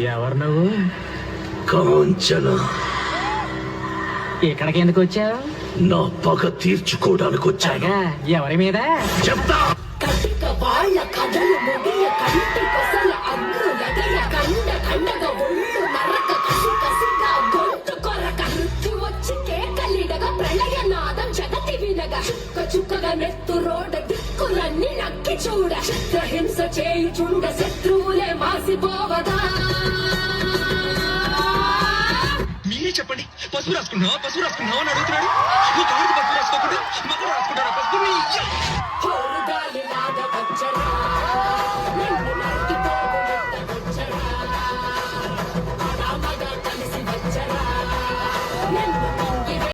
ఎవరు నువ్వు? కాంచన. ఇక్కడికి ఎందుకు వచ్చావు? నా పగ తీర్చుకోవడానికి వచ్చాగా. ఎవరి మీద? చెప్తా. కటిక వాళ్ళ కథలు ముగియ కంటి కొసల అగ్గు ఎగయ కండ కండగ ఒళ్ళు నరక కసి కసిగా గొంతు కొరక మృత్యు వచ్చి కేకలిడగా ప్రళయనాదం జగతి వినగా చుక్క చుక్కగా నెత్తు రోడ దిక్కులన్నీ నక్కి చూడ చిత్రహింస చేయుచుండ శత్రువులే మాసిపోవగా. మీరే చెప్పండి, పసుపు రాసుకున్నావా అని అడుగుతున్నాడు. నువ్వు కాదు పసుపు రాసుకోకుండా మగ రాసుకుంటారా? పసుపు గాలిలాగా వచ్చరా